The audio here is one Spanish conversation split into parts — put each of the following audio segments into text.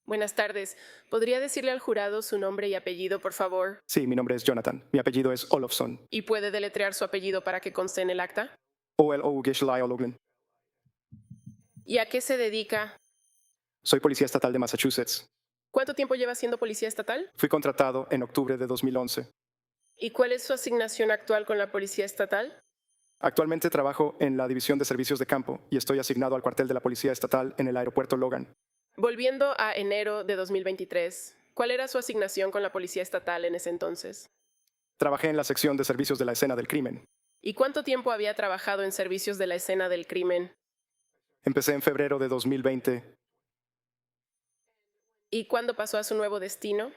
Buenas tardes. ¿Podría decirle al jurado su nombre y apellido, por favor? Sí, mi nombre es Jonathan. Mi apellido es Olofsson. ¿Y puede deletrear su apellido para que conste en el acta? Ologlin. ¿Y a qué se dedica? Soy policía estatal de Massachusetts. ¿Cuánto tiempo lleva siendo policía estatal? Fui contratado en octubre de 2011. ¿Y cuál es su asignación actual con la policía estatal? Actualmente trabajo en la División de Servicios de Campo y estoy asignado al cuartel de la Policía Estatal en el aeropuerto Logan. Volviendo a enero de 2023, ¿cuál era su asignación con la policía estatal en ese entonces? Trabajé en la sección de servicios de la escena del crimen. ¿Y cuánto tiempo había trabajado en servicios de la escena del crimen? Empecé en febrero de 2020. ¿Y cuándo pasó a su nuevo destino?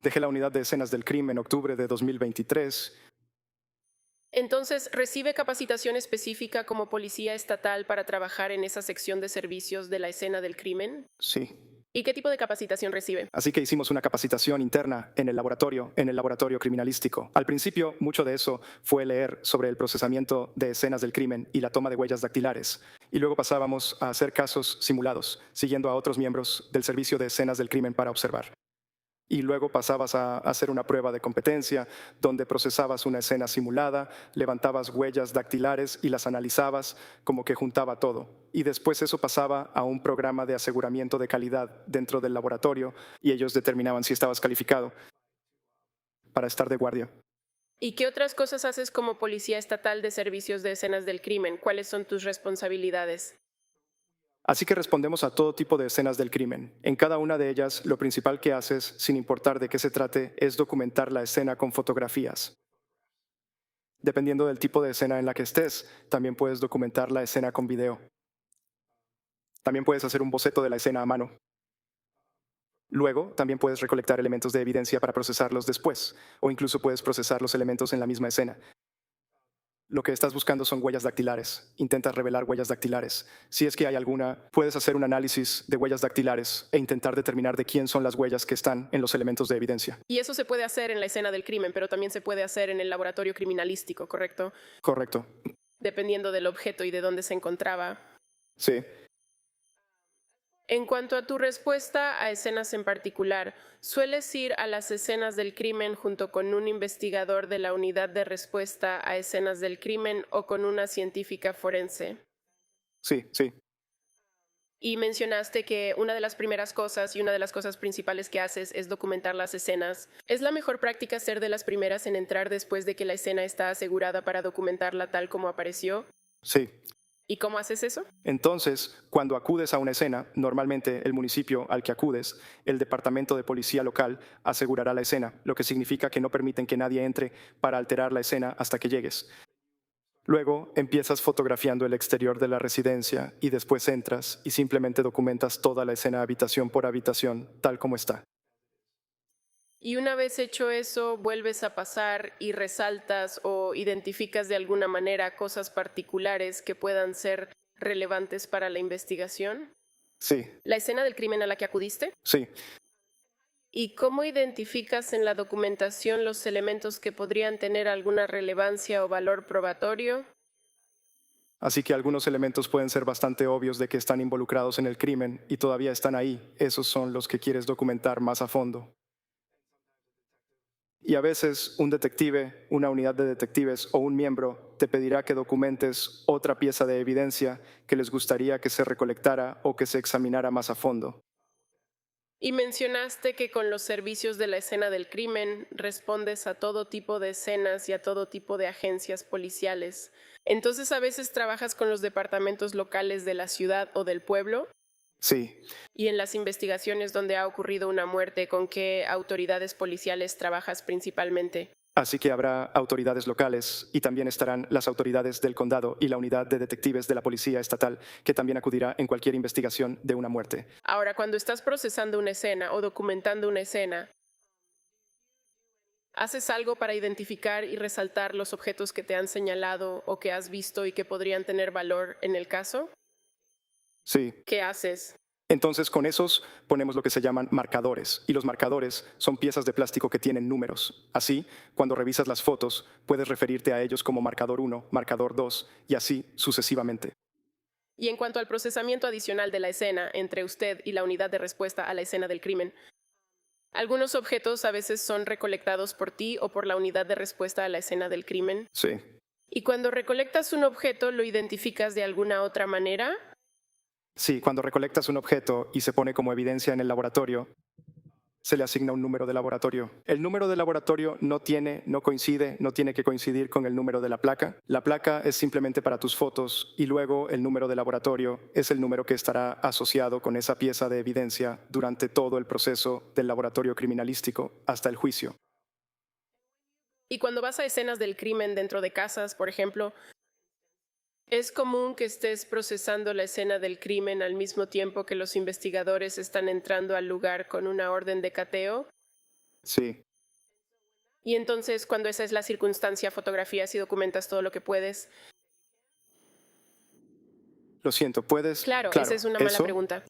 Dejé la unidad de escenas del crimen en octubre de 2023. Entonces, ¿recibe capacitación específica como policía estatal para trabajar en esa sección de servicios de la escena del crimen? Sí. ¿Y qué tipo de capacitación recibe? Así que hicimos una capacitación interna en el laboratorio criminalístico. Al principio, mucho de eso fue leer sobre el procesamiento de escenas del crimen y la toma de huellas dactilares. Y luego pasábamos a hacer casos simulados, siguiendo a otros miembros del servicio de escenas del crimen para observar. Y luego pasabas a hacer una prueba de competencia donde procesabas una escena simulada, levantabas huellas dactilares y las analizabas, como que juntaba todo. Y después eso pasaba a un programa de aseguramiento de calidad dentro del laboratorio y ellos determinaban si estabas calificado para estar de guardia. ¿Y qué otras cosas haces como policía estatal de servicios de escenas del crimen? ¿Cuáles son tus responsabilidades? Así que respondemos a todo tipo de escenas del crimen. En cada una de ellas, lo principal que haces, sin importar de qué se trate, es documentar la escena con fotografías. Dependiendo del tipo de escena en la que estés, también puedes documentar la escena con video. También puedes hacer un boceto de la escena a mano. Luego, también puedes recolectar elementos de evidencia para procesarlos después, o incluso puedes procesar los elementos en la misma escena. Lo que estás buscando son huellas dactilares. Intentas revelar huellas dactilares. Si es que hay alguna, puedes hacer un análisis de huellas dactilares e intentar determinar de quién son las huellas que están en los elementos de evidencia. Y eso se puede hacer en la escena del crimen, pero también se puede hacer en el laboratorio criminalístico, ¿correcto? Correcto. Dependiendo del objeto y de dónde se encontraba. Sí. En cuanto a tu respuesta a escenas en particular, ¿sueles ir a las escenas del crimen junto con un investigador de la unidad de respuesta a escenas del crimen o con una científica forense? Sí. Y mencionaste que una de las primeras cosas y una de las cosas principales que haces es documentar las escenas. ¿Es la mejor práctica ser de las primeras en entrar después de que la escena está asegurada para documentarla tal como apareció? Sí. ¿Y cómo haces eso? Entonces, cuando acudes a una escena, normalmente el municipio al que acudes, el departamento de policía local, asegurará la escena, lo que significa que no permiten que nadie entre para alterar la escena hasta que llegues. Luego empiezas fotografiando el exterior de la residencia y después entras y simplemente documentas toda la escena habitación por habitación, tal como está. Y una vez hecho eso, vuelves a pasar y resaltas o identificas de alguna manera cosas particulares que puedan ser relevantes para la investigación. Sí, ¿La escena del crimen a la que acudiste? sí. ¿Y cómo identificas en la documentación los elementos que podrían tener alguna relevancia o valor probatorio? Así que algunos elementos pueden ser bastante obvios de que están involucrados en el crimen y todavía están ahí. Esos son los que quieres documentar más a fondo. Y a veces un detective, una unidad de detectives o un miembro te pedirá que documentes otra pieza de evidencia que les gustaría que se recolectara o que se examinara más a fondo. Y mencionaste que con los servicios de la escena del crimen respondes a todo tipo de escenas y a todo tipo de agencias policiales. Entonces a veces trabajas con los departamentos locales de la ciudad o del pueblo. Sí, Y en las investigaciones donde ha ocurrido una muerte, ¿con qué autoridades policiales trabajas principalmente? así que habrá autoridades locales y también estarán las autoridades del condado y la unidad de detectives de la policía estatal, que también acudirá en cualquier investigación de una muerte. Ahora, cuando estás procesando una escena o documentando una escena, ¿haces algo para identificar y resaltar los objetos que te han señalado o que has visto y que podrían tener valor en el caso? Sí. ¿Qué haces? Entonces, con esos ponemos lo que se llaman marcadores, y los marcadores son piezas de plástico que tienen números. Así, cuando revisas las fotos, puedes referirte a ellos como marcador 1, marcador 2, y así sucesivamente. Y en cuanto al procesamiento adicional de la escena entre usted y la unidad de respuesta a la escena del crimen, algunos objetos a veces son recolectados por ti o por la unidad de respuesta a la escena del crimen. Sí. Y cuando recolectas un objeto, ¿lo identificas de alguna otra manera? Sí, cuando recolectas un objeto y se pone como evidencia en el laboratorio, se le asigna un número de laboratorio. El número de laboratorio no tiene que coincidir con el número de la placa. La placa es simplemente para tus fotos y luego el número de laboratorio es el número que estará asociado con esa pieza de evidencia durante todo el proceso del laboratorio criminalístico hasta el juicio. Y cuando vas a escenas del crimen dentro de casas, por ejemplo, ¿es común que estés procesando la escena del crimen al mismo tiempo que los investigadores están entrando al lugar con una orden de cateo? Sí, Y entonces, cuando esa es la circunstancia, fotografías y documentas todo lo que puedes. lo siento, ¿puedes? Claro, esa es una mala eso. pregunta.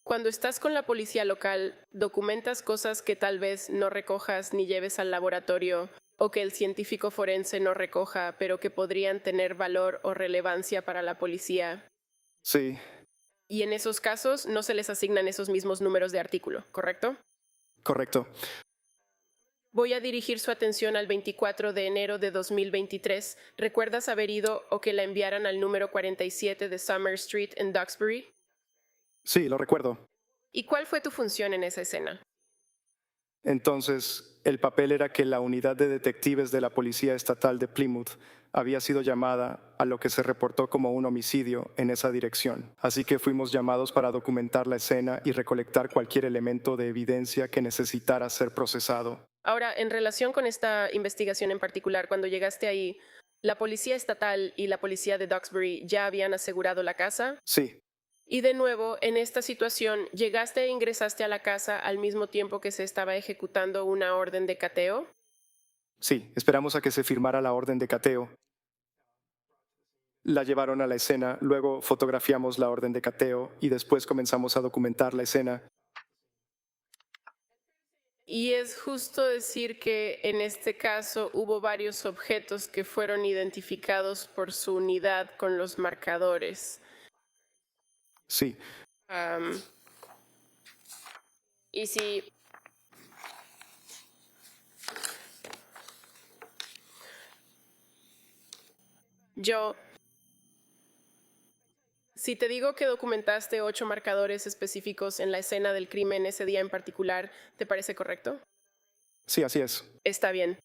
Cuando estás con la policía local, ¿documentas cosas que tal vez no recojas ni lleves al laboratorio o que el científico forense no recoja, pero que podrían tener valor o relevancia para la policía? Sí, Y en esos casos no se les asignan esos mismos números de artículo, ¿correcto? correcto. Voy a dirigir su atención al 24 de enero de 2023. ¿Recuerdas haber ido o que la enviaran al número 47 de Summer Street en Duxbury? Sí, lo recuerdo. ¿Y cuál fue tu función en esa escena? Entonces, el papel era que la unidad de detectives de la Policía Estatal de Plymouth había sido llamada a lo que se reportó como un homicidio en esa dirección. Así que fuimos llamados para documentar la escena y recolectar cualquier elemento de evidencia que necesitara ser procesado. Ahora, en relación con esta investigación en particular, cuando llegaste ahí, ¿la policía estatal y la policía de Duxbury ya habían asegurado la casa? Sí, Y de nuevo, en esta situación, ¿llegaste e ingresaste a la casa al mismo tiempo que se estaba ejecutando una orden de cateo? sí, esperamos a que se firmara la orden de cateo. La llevaron a la escena, luego fotografiamos la orden de cateo y después comenzamos a documentar la escena. Y es justo decir que en este caso hubo varios objetos que fueron identificados por su unidad con los marcadores. Sí, Am, y si yo, si te digo que documentaste 8 marcadores específicos en la escena del crimen ese día en particular, ¿te parece correcto? sí, así es. Está bien.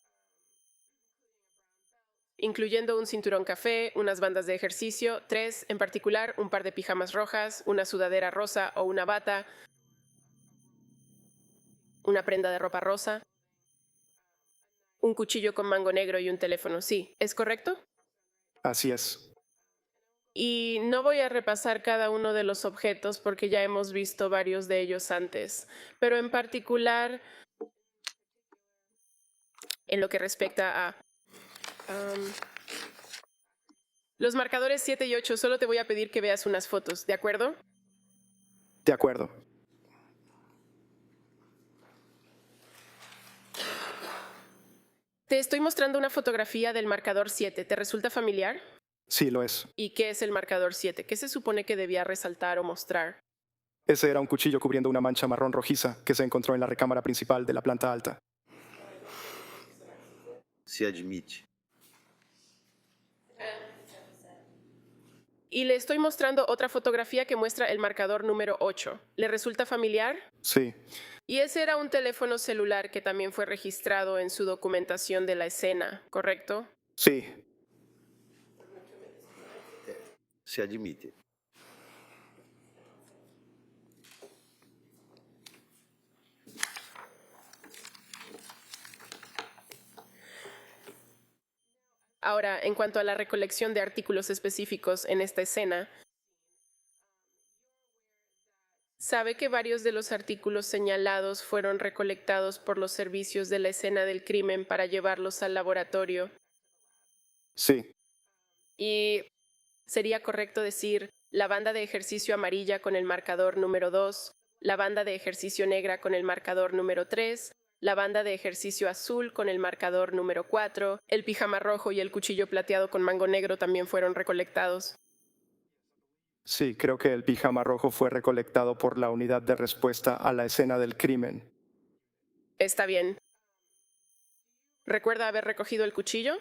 Incluyendo un cinturón café, unas bandas de ejercicio, 3 en particular, un par de pijamas rojas, una sudadera rosa o una bata, una prenda de ropa rosa, un cuchillo con mango negro y un teléfono. Sí, ¿es correcto? Así es. Y no voy a repasar cada uno de los objetos porque ya hemos visto varios de ellos antes, pero en particular en lo que respecta a los marcadores 7 y 8, solo te voy a pedir que veas unas fotos, ¿de acuerdo? De acuerdo. Te estoy mostrando una fotografía del marcador 7. ¿Te resulta familiar? Sí, lo es. ¿Y qué es el marcador 7? ¿Qué se supone que debía resaltar o mostrar? Ese era un cuchillo cubriendo una mancha marrón rojiza que se encontró en la recámara principal de la planta alta. Se admite. Y le estoy mostrando otra fotografía que muestra el marcador número 8. ¿Le resulta familiar? Sí, Y ese era un teléfono celular que también fue registrado en su documentación de la escena, ¿correcto? sí, Se admite. Ahora, en cuanto a la recolección de artículos específicos en esta escena, ¿sabe que varios de los artículos señalados fueron recolectados por los servicios de la escena del crimen para llevarlos al laboratorio? sí, Y sería correcto decir la banda de ejercicio amarilla con el marcador número 2, la banda de ejercicio negra con el marcador número 3, la banda de ejercicio azul con el marcador número 4, el pijama rojo y el cuchillo plateado con mango negro también fueron recolectados. Sí, creo que el pijama rojo fue recolectado por la unidad de respuesta a la escena del crimen. Está bien. ¿Recuerda haber recogido el cuchillo?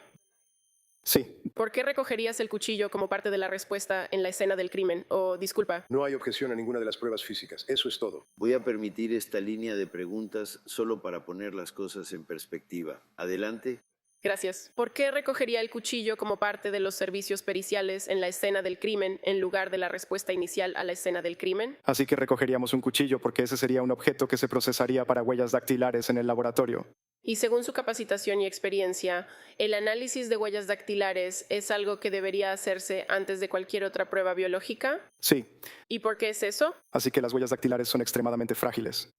Sí, ¿Por qué recogerías el cuchillo como parte de la respuesta en la escena del crimen? O, disculpa, No hay objeción a ninguna de las pruebas físicas. Eso es todo. Voy a permitir esta línea de preguntas solo para poner las cosas en perspectiva. Adelante. gracias. ¿Por qué recogería el cuchillo como parte de los servicios periciales en la escena del crimen en lugar de la respuesta inicial a la escena del crimen? así que recogeríamos un cuchillo porque ese sería un objeto que se procesaría para huellas dactilares en el laboratorio. Y según su capacitación y experiencia, el análisis de huellas dactilares es algo que debería hacerse antes de cualquier otra prueba biológica. Sí, ¿Y por qué es eso? así que las huellas dactilares son extremadamente frágiles.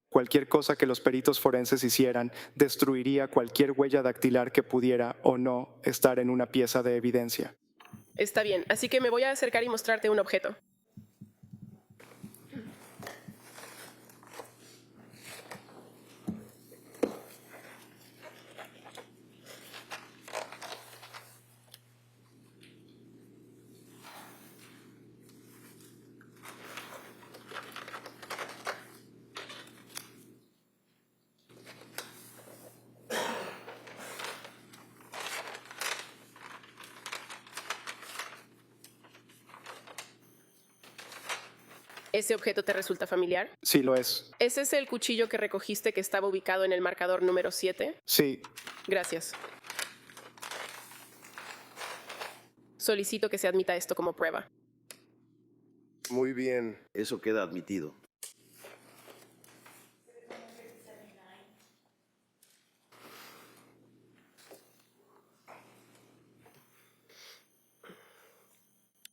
Cualquier cosa que los peritos forenses hicieran destruiría cualquier huella dactilar que pudiera o no estar en una pieza de evidencia. Está bien, así que me voy a acercar y mostrarte un objeto. ¿Ese objeto te resulta familiar? Sí, lo es. ¿Es ese el cuchillo que recogiste que estaba ubicado en el marcador número 7? Sí, Gracias. Solicito que se admita esto como prueba. Muy bien. Eso queda admitido.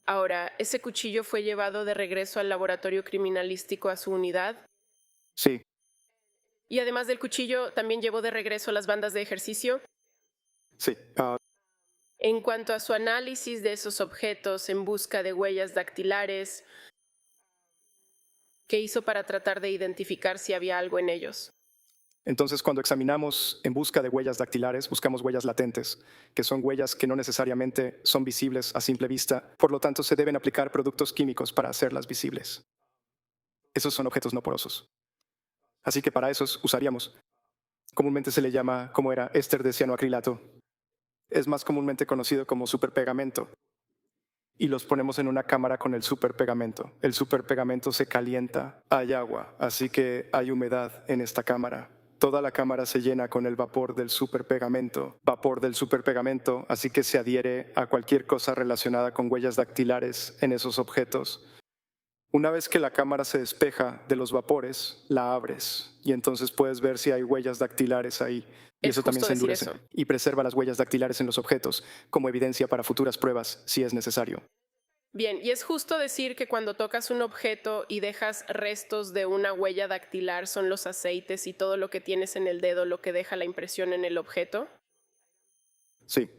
Ahora, ¿ese cuchillo fue llevado de regreso al laboratorio criminalístico a su unidad? sí, Y además del cuchillo, ¿también llevó de regreso las bandas de ejercicio? sí. En cuanto a su análisis de esos objetos en busca de huellas dactilares, ¿qué hizo para tratar de identificar si había algo en ellos? Entonces, cuando examinamos en busca de huellas dactilares, buscamos huellas latentes, que son huellas que no necesariamente son visibles a simple vista, por lo tanto se deben aplicar productos químicos para hacerlas visibles. Esos son objetos no porosos. Así que para esos usaríamos, comúnmente se le llama, como era, éster de cianoacrilato. Es más comúnmente conocido como superpegamento. Y los ponemos en una cámara con el superpegamento. El superpegamento se calienta, hay agua, así que hay humedad en esta cámara. Toda la cámara se llena con el vapor del superpegamento, así que se adhiere a cualquier cosa relacionada con huellas dactilares en esos objetos. Una vez que la cámara se despeja de los vapores, la abres y entonces puedes ver si hay huellas dactilares ahí. Y Es eso también justo se decir endurece eso. y preserva las huellas dactilares en los objetos como evidencia para futuras pruebas si es necesario. Bien, y es justo decir que cuando tocas un objeto y dejas restos de una huella dactilar son los aceites y todo lo que tienes en el dedo lo que deja la impresión en el objeto. Sí,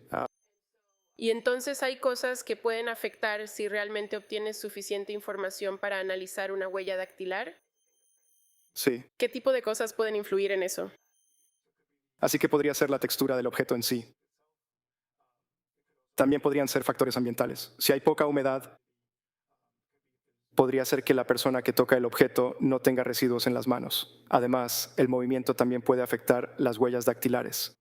Y entonces hay cosas que pueden afectar si realmente obtienes suficiente información para analizar una huella dactilar. sí. ¿Qué tipo de cosas pueden influir en eso? Así que podría ser la textura del objeto en sí. También podrían ser factores ambientales. Si hay poca humedad, podría ser que la persona que toca el objeto no tenga residuos en las manos. Además, el movimiento también puede afectar las huellas dactilares.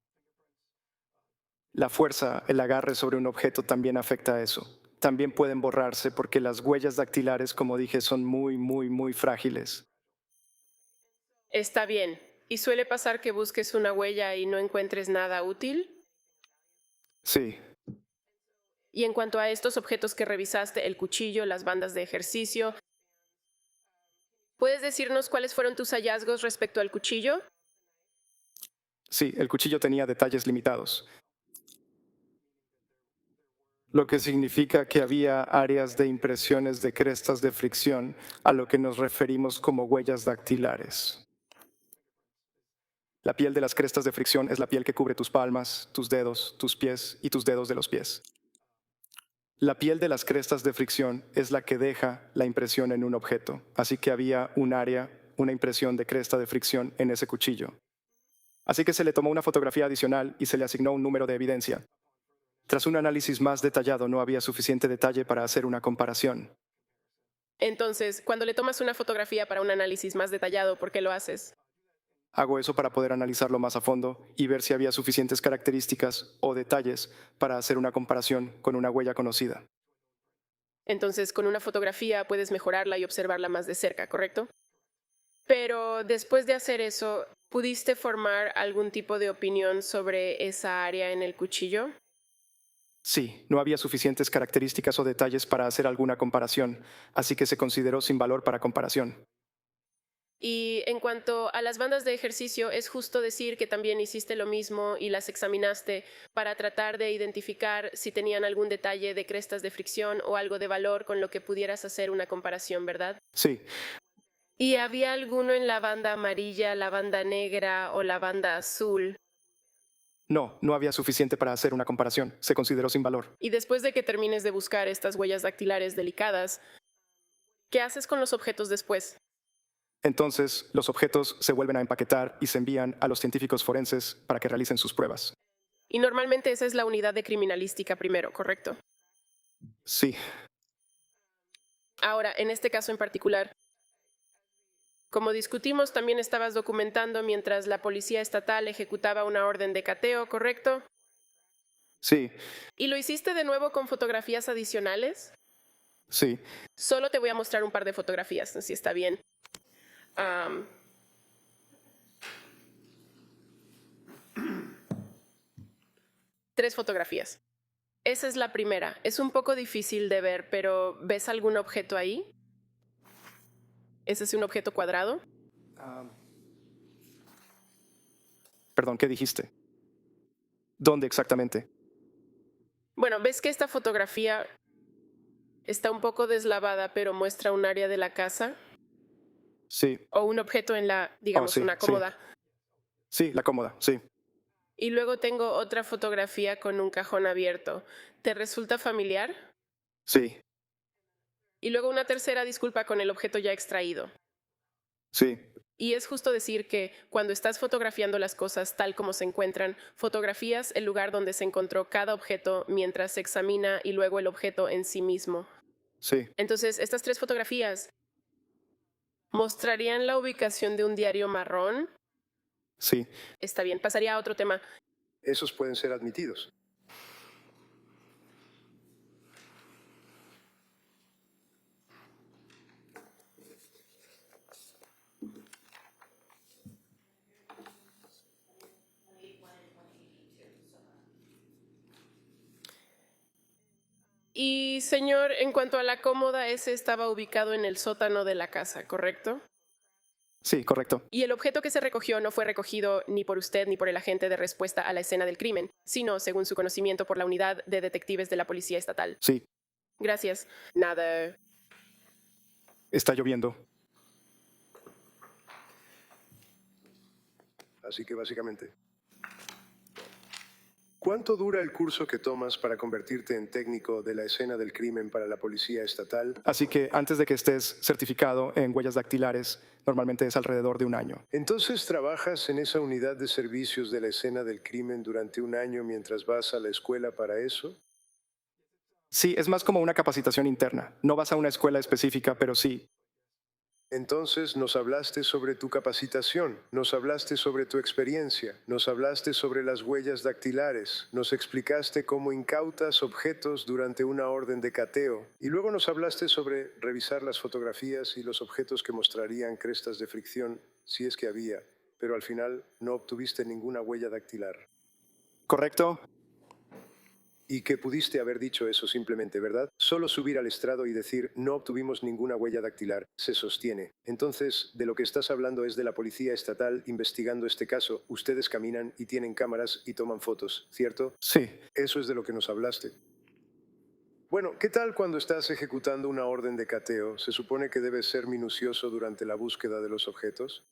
La fuerza, el agarre sobre un objeto también afecta a eso. También pueden borrarse porque las huellas dactilares, como dije, son muy frágiles. Está bien. ¿Y suele pasar que busques una huella y no encuentres nada útil? Sí, Y en cuanto a estos objetos que revisaste, el cuchillo, las bandas de ejercicio, ¿puedes decirnos cuáles fueron tus hallazgos respecto al cuchillo? sí, el cuchillo tenía detalles limitados, lo que significa que había áreas de impresiones de crestas de fricción a lo que nos referimos como huellas dactilares. La piel de las crestas de fricción es la piel que cubre tus palmas, tus dedos, tus pies y tus dedos de los pies. La piel de las crestas de fricción es la que deja la impresión en un objeto, así que había un área, una impresión de cresta de fricción en ese cuchillo. Así que se le tomó una fotografía adicional y se le asignó un número de evidencia. Tras un análisis más detallado no había suficiente detalle para hacer una comparación. Entonces, cuando le tomas una fotografía para un análisis más detallado, ¿por qué lo haces? Hago eso para poder analizarlo más a fondo y ver si había suficientes características o detalles para hacer una comparación con una huella conocida. Entonces, con una fotografía puedes mejorarla y observarla más de cerca, ¿correcto? Pero después de hacer eso, ¿pudiste formar algún tipo de opinión sobre esa área en el cuchillo? Sí, no había suficientes características o detalles para hacer alguna comparación, así que se consideró sin valor para comparación. Y en cuanto a las bandas de ejercicio, es justo decir que también hiciste lo mismo y las examinaste para tratar de identificar si tenían algún detalle de crestas de fricción o algo de valor con lo que pudieras hacer una comparación, ¿verdad? Sí, ¿Y había alguno en la banda amarilla, la banda negra o la banda azul? no había suficiente para hacer una comparación. Se consideró sin valor. Y después de que termines de buscar estas huellas dactilares delicadas, ¿qué haces con los objetos después? Entonces, los objetos se vuelven a empaquetar y se envían a los científicos forenses para que realicen sus pruebas. Y normalmente esa es la unidad de criminalística primero, ¿correcto? Sí, Ahora, en este caso en particular, como discutimos, también estabas documentando mientras la policía estatal ejecutaba una orden de cateo, ¿correcto? sí, ¿Y lo hiciste de nuevo con fotografías adicionales? sí. Solo te voy a mostrar un par de fotografías, si está bien. Am, 3 fotografías. Esa es la primera. Es un poco difícil de ver, pero ¿ves algún objeto ahí? ¿Ese es un objeto cuadrado? Perdón, ¿qué dijiste? ¿Dónde exactamente? Bueno, ves que esta fotografía está un poco deslavada, pero muestra un área de la casa Sí. o un objeto en la, Oh, digamos, sí, una sí. cómoda. Sí, la cómoda, sí. Y luego tengo otra fotografía con un cajón abierto. ¿Te resulta familiar? Sí, Y luego una tercera, disculpa, con el objeto ya extraído. sí, Y es justo decir que cuando estás fotografiando las cosas tal como se encuentran, fotografías el lugar donde se encontró cada objeto mientras se examina y luego el objeto en sí mismo. sí. Entonces, estas 3 fotografías mostrarían la ubicación de un diario marrón. Sí. Está bien, pasaría a otro tema. Esos pueden ser admitidos. Y señor, en cuanto a la cómoda, ese estaba ubicado en el sótano de la casa, ¿correcto? Sí, correcto. Y el objeto que se recogió no fue recogido ni por usted ni por el agente de respuesta a la escena del crimen, sino, según su conocimiento, por la unidad de detectives de la Policía Estatal. Sí, Gracias. Nada. está lloviendo. Así que básicamente. ¿Cuánto dura el curso que tomas para convertirte en técnico de la escena del crimen para la policía estatal? Así que antes de que estés certificado en huellas dactilares, normalmente es alrededor de un año. Entonces trabajas en esa unidad de servicios de la escena del crimen durante un año mientras vas a la escuela para eso. Sí, es más como una capacitación interna. No vas a una escuela específica, pero sí. Entonces nos hablaste sobre tu capacitación, nos hablaste sobre tu experiencia, nos hablaste sobre las huellas dactilares, nos explicaste cómo incautas objetos durante una orden de cateo y luego nos hablaste sobre revisar las fotografías y los objetos que mostrarían crestas de fricción, si es que había, pero al final no obtuviste ninguna huella dactilar. ¿Correcto? Y que pudiste haber dicho eso simplemente, ¿verdad? Solo subir al estrado y decir, no obtuvimos ninguna huella dactilar, se sostiene. Entonces, de lo que estás hablando es de la policía estatal investigando este caso. Ustedes caminan y tienen cámaras y toman fotos, ¿cierto? Sí. Eso es de lo que nos hablaste. Bueno, ¿qué tal cuando estás ejecutando una orden de cateo? ¿Se supone que debes ser minucioso durante la búsqueda de los objetos?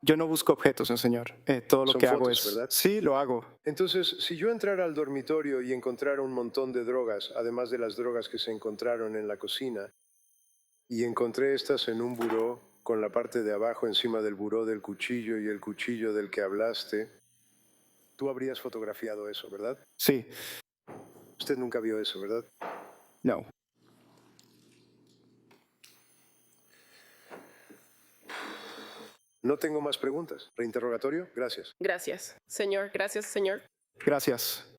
Yo no busco objetos, señor. Todo lo Son que hago fotos, es... ¿verdad? Sí, lo hago. Entonces, si yo entrara al dormitorio y encontrara un montón de drogas, además de las drogas que se encontraron en la cocina, y encontré estas en un buró, con la parte de abajo encima del buró del cuchillo y el cuchillo del que hablaste, tú habrías fotografiado eso, ¿verdad? Sí. Usted nunca vio eso, ¿verdad? No. No tengo más preguntas. ¿Reinterrogatorio? Gracias. Gracias, señor. Gracias, señor. Gracias.